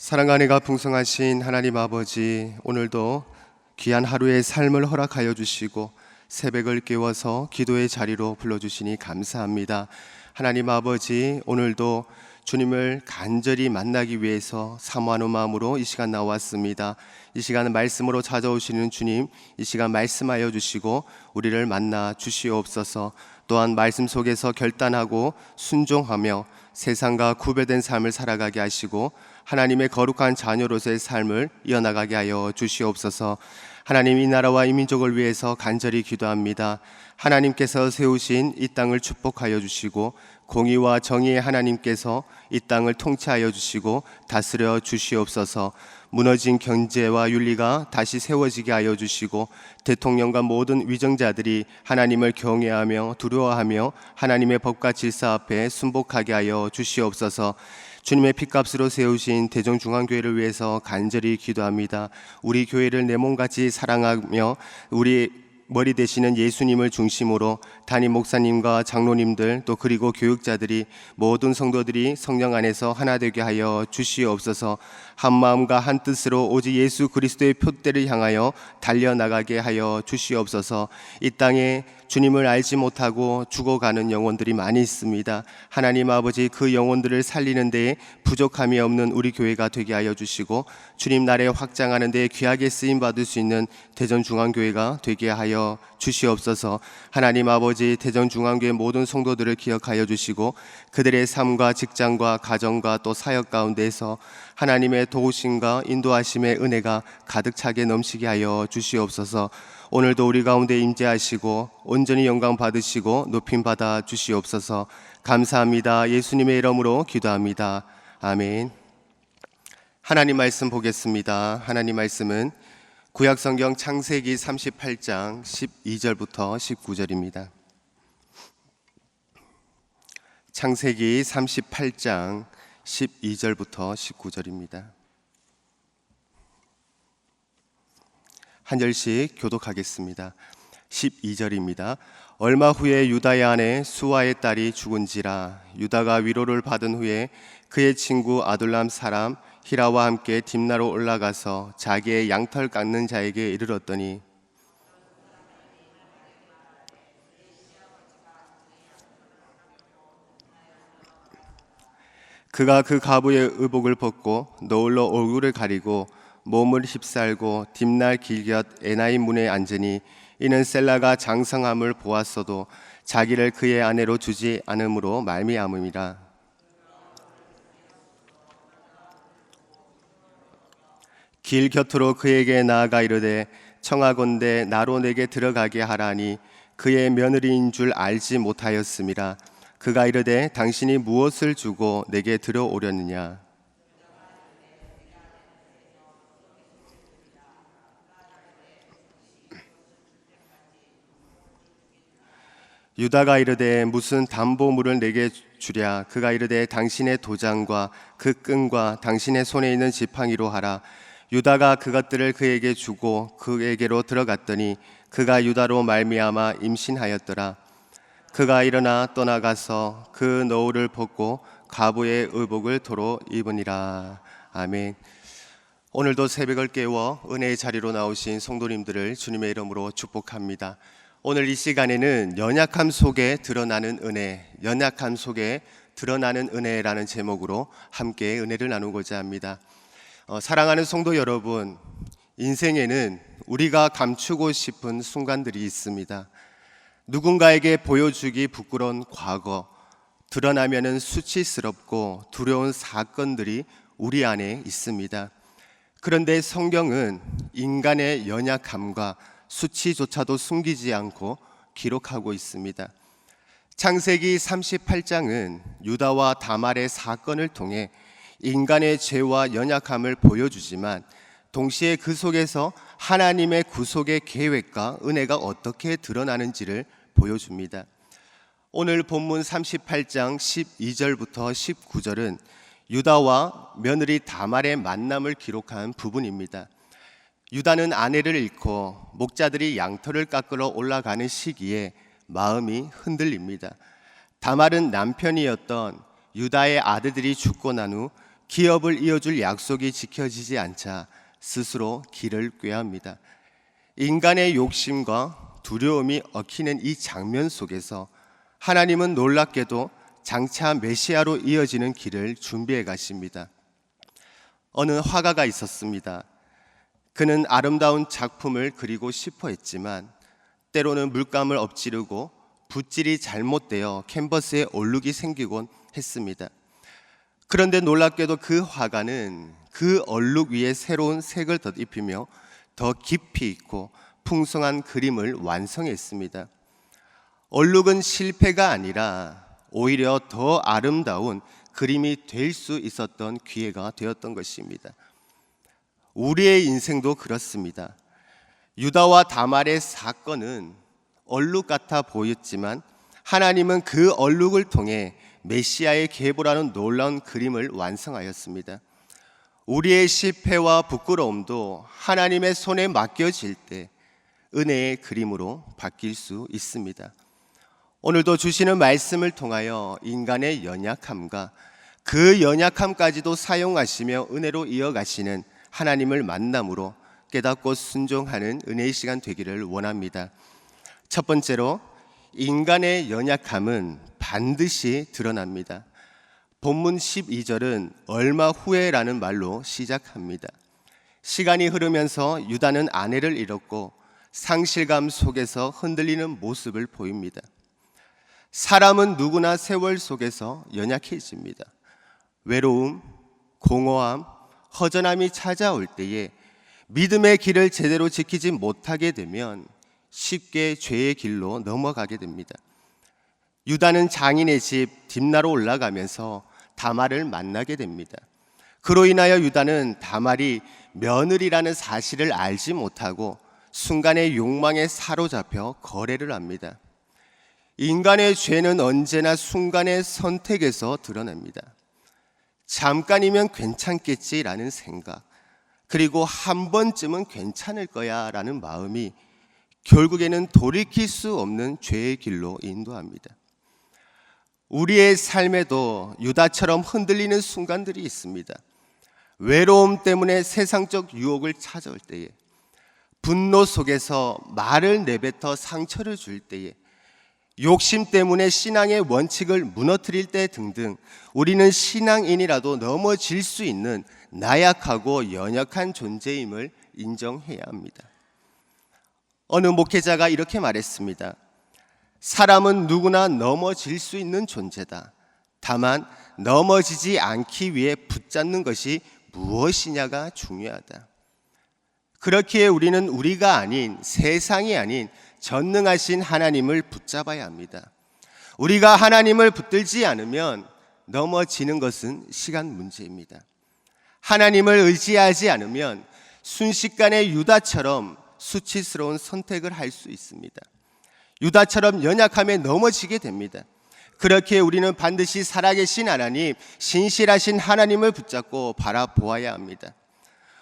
사랑 안에가 풍성하신 하나님 아버지, 오늘도 귀한 하루의 삶을 허락하여 주시고 새벽을 깨워서 기도의 자리로 불러주시니 감사합니다. 하나님 아버지, 오늘도 주님을 간절히 만나기 위해서 사모하는 마음으로 이 시간 나왔습니다. 이 시간은 말씀으로 찾아오시는 주님, 이 시간 말씀하여 주시고 우리를 만나 주시옵소서. 또한 말씀 속에서 결단하고 순종하며 세상과 구별된 삶을 살아가게 하시고 하나님의 거룩한 자녀로서의 삶을 이어나가게 하여 주시옵소서. 하나님, 이 나라와 이 민족을 위해서 간절히 기도합니다. 하나님께서 세우신 이 땅을 축복하여 주시고 공의와 정의의 하나님께서 이 땅을 통치하여 주시고 다스려 주시옵소서. 무너진 경제와 윤리가 다시 세워지게 하여 주시고 대통령과 모든 위정자들이 하나님을 경외하며 두려워하며 하나님의 법과 질서 앞에 순복하게 하여 주시옵소서. 주님의 핏값으로 세우신 대전중앙교회를 위해서 간절히 기도합니다. 우리 교회를 내 몸같이 사랑하며 우리 머리 되시는 예수님을 중심으로 담임 목사님과 장로님들 또 그리고 교육자들이 모든 성도들이 성령 안에서 하나 되게 하여 주시옵소서. 한 마음과 한 뜻으로 오직 예수 그리스도의 표대를 향하여 달려나가게 하여 주시옵소서. 이 땅에 주님을 알지 못하고 죽어가는 영혼들이 많이 있습니다. 하나님 아버지, 그 영혼들을 살리는 데에 부족함이 없는 우리 교회가 되게 하여 주시고 주님 나라에 확장하는 데에 귀하게 쓰임받을 수 있는 대전중앙교회가 되게 하여 주시옵소서. 하나님 아버지, 대전중앙교회 모든 성도들을 기억하여 주시고 그들의 삶과 직장과 가정과 또 사역 가운데에서 하나님의 도우심과 인도하심의 은혜가 가득 차게 넘치게 하여 주시옵소서. 오늘도 우리 가운데 임재하시고 온전히 영광 받으시고 높임 받아 주시옵소서. 감사합니다. 예수님의 이름으로 기도합니다. 아멘. 하나님 말씀 보겠습니다. 하나님 말씀은 구약성경 창세기 38장 12절부터 19절입니다. 창세기 38장 12절부터 19절입니다. 한 절씩 교독하겠습니다. 12절입니다. 얼마 후에 유다의 아내 수아의 딸이 죽은지라. 유다가 위로를 받은 후에 그의 친구 아둘람 사람 히라와 함께 딥나로 올라가서 자기의 양털 깎는 자에게 이르렀더니 그가 그 과부의 의복을 벗고 너울로 얼굴을 가리고 몸을 휩쓸고 딥날 길곁 에나임 문에 앉으니 이는 셀라가 장성함을 보았어도 자기를 그의 아내로 주지 않음으로 말미암음이라. 길 곁으로 그에게 나아가 이르되 청하건대 나로 내게 들어가게 하라니 그의 며느리인 줄 알지 못하였음이라. 그가 이르되 당신이 무엇을 주고 내게 들어오려느냐. 유다가 이르되 무슨 담보물을 내게 주랴. 그가 이르되 당신의 도장과 그 끈과 당신의 손에 있는 지팡이로 하라. 유다가 그것들을 그에게 주고 그에게로 들어갔더니 그가 유다로 말미암아 임신하였더라. 그가 일어나 떠나가서 그 너울을 벗고 과부의 의복을 도로 입으니라. 아멘. 오늘도 새벽을 깨워 은혜의 자리로 나오신 성도님들을 주님의 이름으로 축복합니다. 오늘 이 시간에는 연약함 속에 드러나는 은혜, 연약함 속에 드러나는 은혜라는 제목으로 함께 은혜를 나누고자 합니다. 사랑하는 성도 여러분, 인생에는 우리가 감추고 싶은 순간들이 있습니다. 누군가에게 보여주기 부끄러운 과거, 드러나면은 수치스럽고 두려운 사건들이 우리 안에 있습니다. 그런데 성경은 인간의 연약함과 수치조차도 숨기지 않고 기록하고 있습니다. 창세기 38장은 유다와 다말의 사건을 통해 인간의 죄와 연약함을 보여주지만 동시에 그 속에서 하나님의 구속의 계획과 은혜가 어떻게 드러나는지를 보여줍니다. 오늘 본문 38장 12절부터 19절은 유다와 며느리 다말의 만남을 기록한 부분입니다. 유다는 아내를 잃고 목자들이 양털을 깎으러 올라가는 시기에 마음이 흔들립니다. 다말은 남편이었던 유다의 아들들이 죽고 난 후 기업을 이어줄 약속이 지켜지지 않자 스스로 길을 꾀합니다. 인간의 욕심과 두려움이 얽히는 이 장면 속에서 하나님은 놀랍게도 장차 메시아로 이어지는 길을 준비해 가십니다. 어느 화가가 있었습니다. 그는 아름다운 작품을 그리고 싶어 했지만 때로는 물감을 엎지르고 붓질이 잘못되어 캔버스에 얼룩이 생기곤 했습니다. 그런데 놀랍게도 그 화가는 그 얼룩 위에 새로운 색을 덧입히며 더 깊이 있고 풍성한 그림을 완성했습니다. 얼룩은 실패가 아니라 오히려 더 아름다운 그림이 될 수 있었던 기회가 되었던 것입니다. 우리의 인생도 그렇습니다. 유다와 다말의 사건은 얼룩 같아 보였지만 하나님은 그 얼룩을 통해 메시아의 계보라는 놀라운 그림을 완성하였습니다. 우리의 실패와 부끄러움도 하나님의 손에 맡겨질 때 은혜의 그림으로 바뀔 수 있습니다. 오늘도 주시는 말씀을 통하여 인간의 연약함과 그 연약함까지도 사용하시며 은혜로 이어가시는 하나님을 만남으로 깨닫고 순종하는 은혜의 시간 되기를 원합니다. 첫 번째로, 인간의 연약함은 반드시 드러납니다. 본문 12절은 얼마 후에라는 말로 시작합니다. 시간이 흐르면서 유다는 아내를 잃었고 상실감 속에서 흔들리는 모습을 보입니다. 사람은 누구나 세월 속에서 연약해집니다. 외로움, 공허함, 허전함이 찾아올 때에 믿음의 길을 제대로 지키지 못하게 되면 쉽게 죄의 길로 넘어가게 됩니다. 유다는 장인의 집 딥나로 올라가면서 다말을 만나게 됩니다. 그로 인하여 유다는 다말이 며느리라는 사실을 알지 못하고 순간의 욕망에 사로잡혀 거래를 합니다. 인간의 죄는 언제나 순간의 선택에서 드러납니다. 잠깐이면 괜찮겠지라는 생각, 그리고 한 번쯤은 괜찮을 거야 라는 마음이 결국에는 돌이킬 수 없는 죄의 길로 인도합니다. 우리의 삶에도 유다처럼 흔들리는 순간들이 있습니다. 외로움 때문에 세상적 유혹을 찾아올 때에, 분노 속에서 말을 내뱉어 상처를 줄 때에, 욕심 때문에 신앙의 원칙을 무너뜨릴 때 등등 우리는 신앙인이라도 넘어질 수 있는 나약하고 연약한 존재임을 인정해야 합니다. 어느 목회자가 이렇게 말했습니다. 사람은 누구나 넘어질 수 있는 존재다. 다만 넘어지지 않기 위해 붙잡는 것이 무엇이냐가 중요하다. 그렇기에 우리는 우리가 아닌, 세상이 아닌 전능하신 하나님을 붙잡아야 합니다. 우리가 하나님을 붙들지 않으면 넘어지는 것은 시간 문제입니다. 하나님을 의지하지 않으면 순식간에 유다처럼 수치스러운 선택을 할 수 있습니다. 유다처럼 연약함에 넘어지게 됩니다. 그렇기에 우리는 반드시 살아계신 하나님, 신실하신 하나님을 붙잡고 바라보아야 합니다.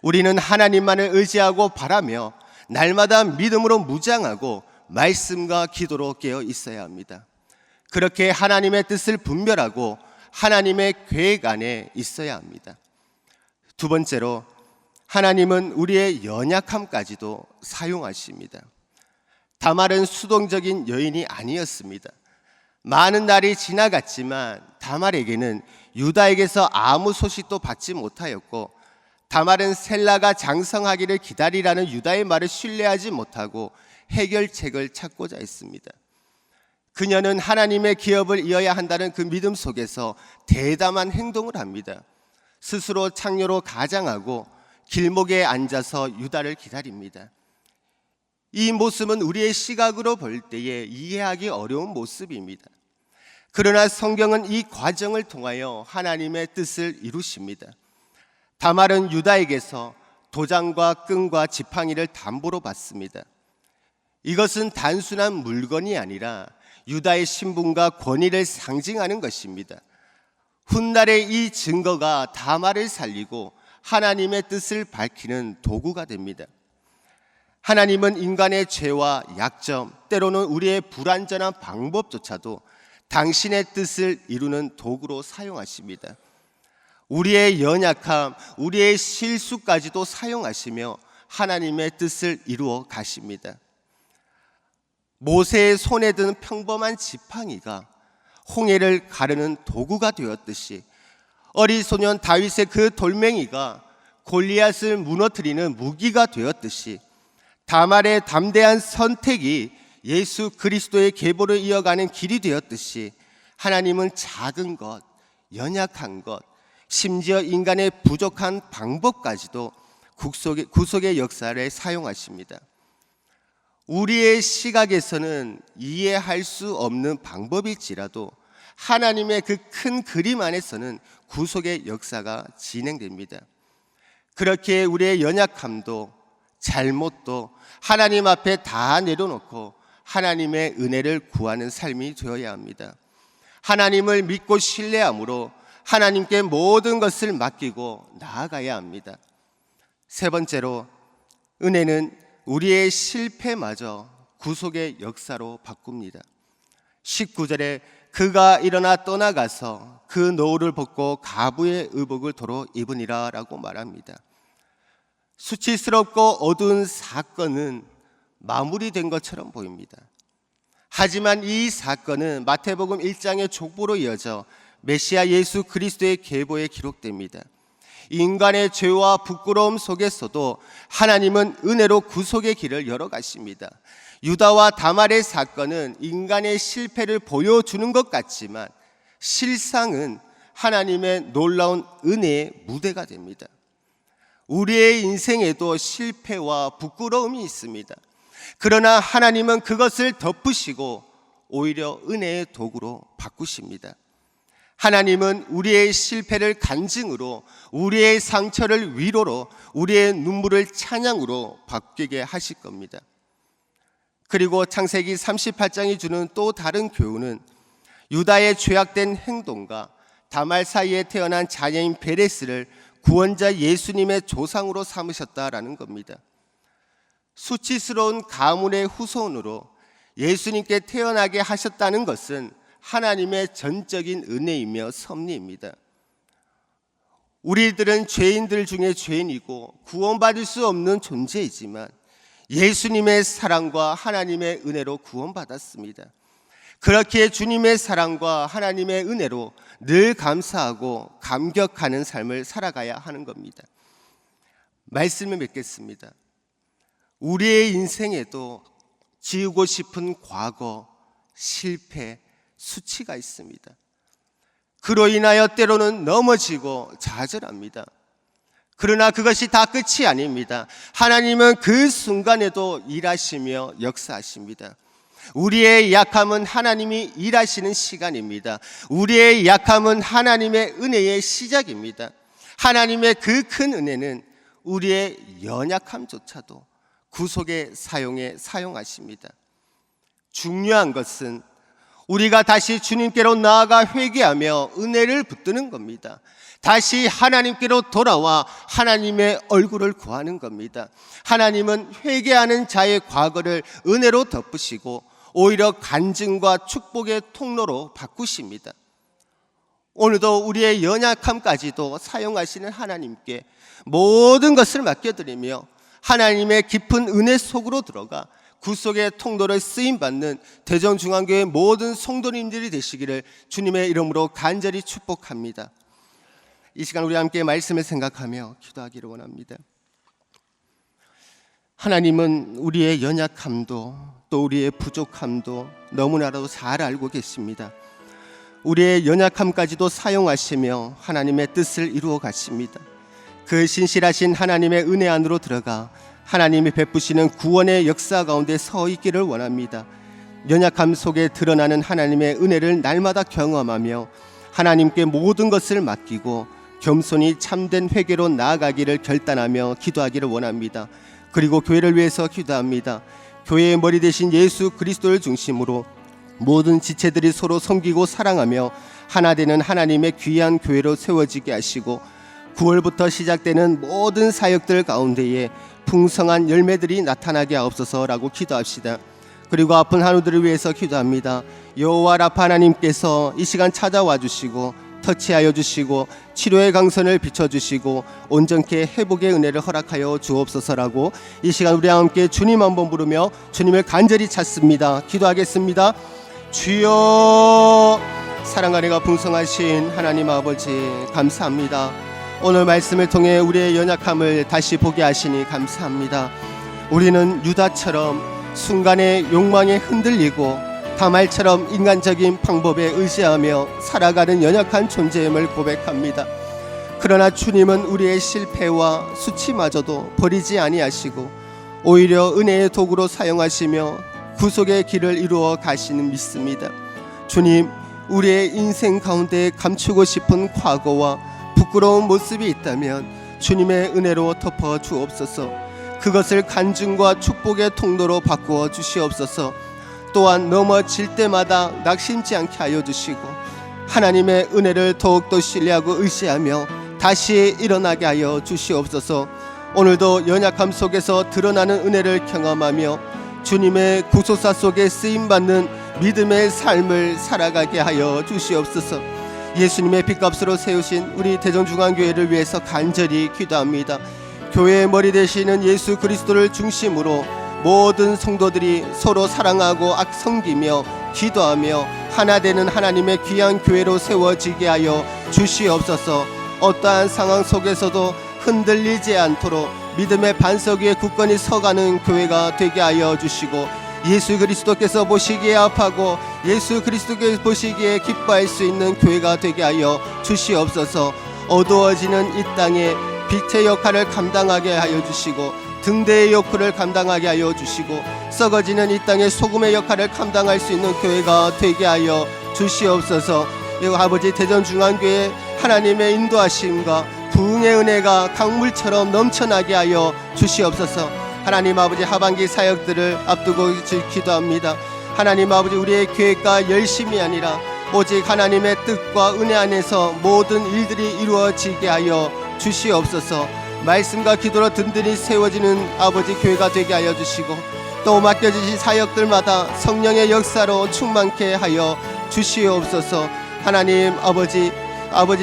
우리는 하나님만을 의지하고 바라며 날마다 믿음으로 무장하고 말씀과 기도로 깨어 있어야 합니다. 그렇게 하나님의 뜻을 분별하고 하나님의 계획 안에 있어야 합니다. 두 번째로, 하나님은 우리의 연약함까지도 사용하십니다. 다말은 수동적인 여인이 아니었습니다. 많은 날이 지나갔지만 다말에게는 유다에게서 아무 소식도 받지 못하였고, 다말은 셀라가 장성하기를 기다리라는 유다의 말을 신뢰하지 못하고 해결책을 찾고자 했습니다. 그녀는 하나님의 기업을 이어야 한다는 그 믿음 속에서 대담한 행동을 합니다. 스스로 창녀로 가장하고 길목에 앉아서 유다를 기다립니다. 이 모습은 우리의 시각으로 볼 때에 이해하기 어려운 모습입니다. 그러나 성경은 이 과정을 통하여 하나님의 뜻을 이루십니다. 다말은 유다에게서 도장과 끈과 지팡이를 담보로 받습니다. 이것은 단순한 물건이 아니라 유다의 신분과 권위를 상징하는 것입니다. 훗날의 이 증거가 다말을 살리고 하나님의 뜻을 밝히는 도구가 됩니다. 하나님은 인간의 죄와 약점, 때로는 우리의 불완전한 방법조차도 당신의 뜻을 이루는 도구로 사용하십니다. 우리의 연약함, 우리의 실수까지도 사용하시며 하나님의 뜻을 이루어 가십니다. 모세의 손에 든 평범한 지팡이가 홍해를 가르는 도구가 되었듯이 어린 소년 다윗의 그 돌멩이가 골리앗을 무너뜨리는 무기가 되었듯이 다말의 담대한 선택이 예수 그리스도의 계보를 이어가는 길이 되었듯이 하나님은 작은 것, 연약한 것, 심지어 인간의 부족한 방법까지도 구속의 역사를 사용하십니다. 우리의 시각에서는 이해할 수 없는 방법일지라도 하나님의 그 큰 그림 안에서는 구속의 역사가 진행됩니다. 그렇게 우리의 연약함도 잘못도 하나님 앞에 다 내려놓고 하나님의 은혜를 구하는 삶이 되어야 합니다. 하나님을 믿고 신뢰함으로 하나님께 모든 것을 맡기고 나아가야 합니다. 세 번째로, 은혜는 우리의 실패마저 구속의 역사로 바꿉니다. 19절에 그가 일어나 떠나가서 그 노울을 벗고 가부의 의복을 도로 입으니라 라고 말합니다. 수치스럽고 어두운 사건은 마무리된 것처럼 보입니다. 하지만 이 사건은 마태복음 1장의 족보로 이어져 메시아 예수 그리스도의 계보에 기록됩니다. 인간의 죄와 부끄러움 속에서도 하나님은 은혜로 구속의 길을 열어가십니다. 유다와 다말의 사건은 인간의 실패를 보여주는 것 같지만 실상은 하나님의 놀라운 은혜의 무대가 됩니다. 우리의 인생에도 실패와 부끄러움이 있습니다. 그러나 하나님은 그것을 덮으시고 오히려 은혜의 도구로 바꾸십니다. 하나님은 우리의 실패를 간증으로, 우리의 상처를 위로로, 우리의 눈물을 찬양으로 바뀌게 하실 겁니다. 그리고 창세기 38장이 주는 또 다른 교훈은 유다의 죄악된 행동과 다말 사이에 태어난 자녀인 베레스를 구원자 예수님의 조상으로 삼으셨다라는 겁니다. 수치스러운 가문의 후손으로 예수님께 태어나게 하셨다는 것은 하나님의 전적인 은혜이며 섭리입니다. 우리들은 죄인들 중에 죄인이고 구원받을 수 없는 존재이지만 예수님의 사랑과 하나님의 은혜로 구원받았습니다. 그렇게 주님의 사랑과 하나님의 은혜로 늘 감사하고 감격하는 삶을 살아가야 하는 겁니다. 말씀을 맺겠습니다. 우리의 인생에도 지우고 싶은 과거, 실패, 수치가 있습니다. 그로 인하여 때로는 넘어지고 좌절합니다. 그러나 그것이 다 끝이 아닙니다. 하나님은 그 순간에도 일하시며 역사하십니다. 우리의 약함은 하나님이 일하시는 시간입니다. 우리의 약함은 하나님의 은혜의 시작입니다. 하나님의 그 큰 은혜는 우리의 연약함조차도 구속의 사용에 사용하십니다. 중요한 것은 우리가 다시 주님께로 나아가 회개하며 은혜를 붙드는 겁니다. 다시 하나님께로 돌아와 하나님의 얼굴을 구하는 겁니다. 하나님은 회개하는 자의 과거를 은혜로 덮으시고 오히려 간증과 축복의 통로로 바꾸십니다. 오늘도 우리의 연약함까지도 사용하시는 하나님께 모든 것을 맡겨드리며 하나님의 깊은 은혜 속으로 들어가 구속의 통로를 쓰임받는 대전중앙교회 모든 성도님들이 되시기를 주님의 이름으로 간절히 축복합니다. 이 시간 우리 함께 말씀을 생각하며 기도하기를 원합니다. 하나님은 우리의 연약함도 또 우리의 부족함도 너무나도 잘 알고 계십니다. 우리의 연약함까지도 사용하시며 하나님의 뜻을 이루어 가십니다. 그 신실하신 하나님의 은혜 안으로 들어가 하나님이 베푸시는 구원의 역사 가운데 서 있기를 원합니다. 연약함 속에 드러나는 하나님의 은혜를 날마다 경험하며 하나님께 모든 것을 맡기고 겸손히 참된 회개로 나아가기를 결단하며 기도하기를 원합니다. 그리고 교회를 위해서 기도합니다. 교회의 머리 대신 예수 그리스도를 중심으로 모든 지체들이 서로 섬기고 사랑하며 하나 되는 하나님의 귀한 교회로 세워지게 하시고 9월부터 시작되는 모든 사역들 가운데에 풍성한 열매들이 나타나게 하옵소서라고 기도합시다. 그리고 아픈 한우들을 위해서 기도합니다. 여호와 라파 하나님께서 이 시간 찾아와 주시고 터치하여 주시고 치료의 강선을 비춰주시고 온전케 회복의 은혜를 허락하여 주옵소서라고 이 시간 우리와 함께 주님 한번 부르며 주님을 간절히 찾습니다. 기도하겠습니다. 주여, 사랑과 은혜가 풍성하신 하나님 아버지, 감사합니다. 오늘 말씀을 통해 우리의 연약함을 다시 보게 하시니 감사합니다. 우리는 유다처럼 순간의 욕망에 흔들리고 다말처럼 인간적인 방법에 의지하며 살아가는 연약한 존재임을 고백합니다. 그러나 주님은 우리의 실패와 수치마저도 버리지 아니하시고 오히려 은혜의 도구로 사용하시며 구속의 길을 이루어 가시는 믿습니다. 주님, 우리의 인생 가운데 감추고 싶은 과거와 부끄러운 모습이 있다면 주님의 은혜로 덮어 주옵소서. 그것을 간증과 축복의 통로로 바꾸어 주시옵소서. 또한 넘어질 때마다 낙심치 않게 하여 주시고 하나님의 은혜를 더욱더 신뢰하고 의지하며 다시 일어나게 하여 주시옵소서. 오늘도 연약함 속에서 드러나는 은혜를 경험하며 주님의 구속사 속에 쓰임받는 믿음의 삶을 살아가게 하여 주시옵소서. 예수님의 핏값으로 세우신 우리 대전중앙교회를 위해서 간절히 기도합니다. 교회의 머리 되시는 예수 그리스도를 중심으로 모든 성도들이 서로 사랑하고 섬기며 기도하며 하나 되는 하나님의 귀한 교회로 세워지게 하여 주시옵소서. 어떠한 상황 속에서도 흔들리지 않도록 믿음의 반석 위에 굳건히 서가는 교회가 되게 하여 주시고 예수 그리스도께서 보시기에 합하고 예수 그리스도께서 보시기에 기뻐할 수 있는 교회가 되게 하여 주시옵소서. 어두워지는 이 땅에 빛의 역할을 감당하게 하여 주시고 등대의 역할을 감당하게 하여 주시고 썩어지는 이 땅의 소금의 역할을 감당할 수 있는 교회가 되게 하여 주시옵소서. 아버지, 대전중앙교회 하나님의 인도하심과 부흥의 은혜가 강물처럼 넘쳐나게 하여 주시옵소서. 하나님 아버지, 하반기 사역들을 앞두고 기도합니다. 하나님 아버지, 우리의 계획과 열심이 아니라 오직 하나님의 뜻과 은혜 안에서 모든 일들이 이루어지게 하여 주시옵소서. 말씀과 기도로 든든히 세워지는 아버지 교회가 되게 하여 주시고 또 맡겨주신 사역들마다 성령의 역사로 충만케 하여 주시옵소서. 하나님 아버지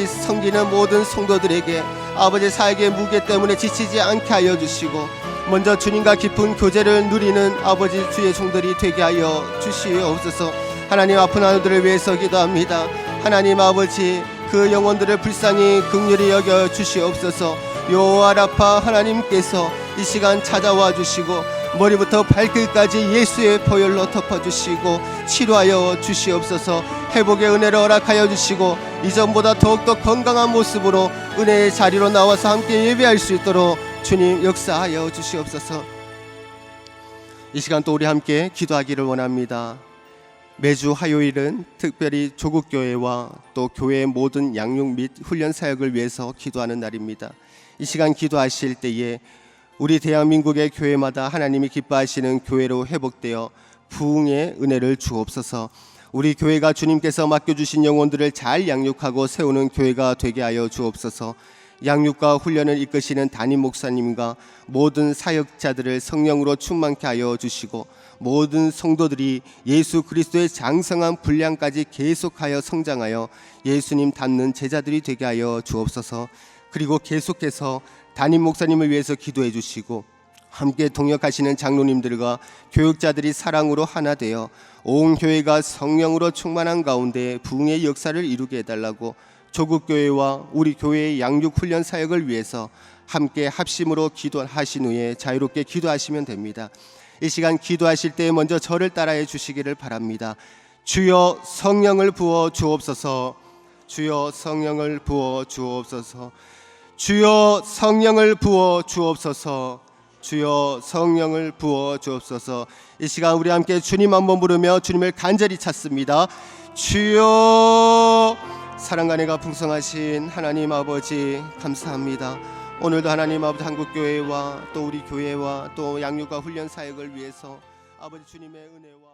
섬기는 모든 성도들에게 아버지 사역의 무게 때문에 지치지 않게 하여 주시고 먼저 주님과 깊은 교제를 누리는 아버지 주의 종들이 되게 하여 주시옵소서. 하나님, 아픈 아들들을 위해서 기도합니다. 하나님 아버지, 그 영혼들을 불쌍히 긍휼히 여겨 주시옵소서. 요아라파 하나님께서 이 시간 찾아와 주시고 머리부터 발끝까지 예수의 보혈로 덮어주시고 치료하여 주시옵소서. 회복의 은혜를 허락하여 주시고 이전보다 더욱더 건강한 모습으로 은혜의 자리로 나와서 함께 예배할 수 있도록 주님 역사하여 주시옵소서. 이 시간 또 우리 함께 기도하기를 원합니다. 매주 화요일은 특별히 조국교회와 또 교회의 모든 양육 및 훈련 사역을 위해서 기도하는 날입니다. 이 시간 기도하실 때에 우리 대한민국의 교회마다 하나님이 기뻐하시는 교회로 회복되어 부흥의 은혜를 주옵소서. 우리 교회가 주님께서 맡겨주신 영혼들을 잘 양육하고 세우는 교회가 되게 하여 주옵소서. 양육과 훈련을 이끄시는 담임 목사님과 모든 사역자들을 성령으로 충만케 하여 주시고 모든 성도들이 예수 그리스도의 장성한 분량까지 계속하여 성장하여 예수님 닮는 제자들이 되게 하여 주옵소서. 그리고 계속해서 담임 목사님을 위해서 기도해 주시고 함께 동역하시는 장로님들과 교육자들이 사랑으로 하나 되어 온 교회가 성령으로 충만한 가운데 부흥의 역사를 이루게 해달라고 조국교회와 우리 교회의 양육훈련 사역을 위해서 함께 합심으로 기도하신 후에 자유롭게 기도하시면 됩니다. 이 시간 기도하실 때 먼저 저를 따라해 주시기를 바랍니다. 주여 성령을 부어 주옵소서. 주여 성령을 부어 주옵소서. 주여 성령을 부어 주옵소서. 주여 성령을 부어 주옵소서. 이 시간 우리 함께 주님 한번 부르며 주님을 간절히 찾습니다. 주여. 사랑과 은혜가 풍성하신 하나님 아버지, 감사합니다. 오늘도 하나님 아버지 한국교회와 또 우리 교회와 또 양육과 훈련 사역을 위해서 아버지 주님의 은혜와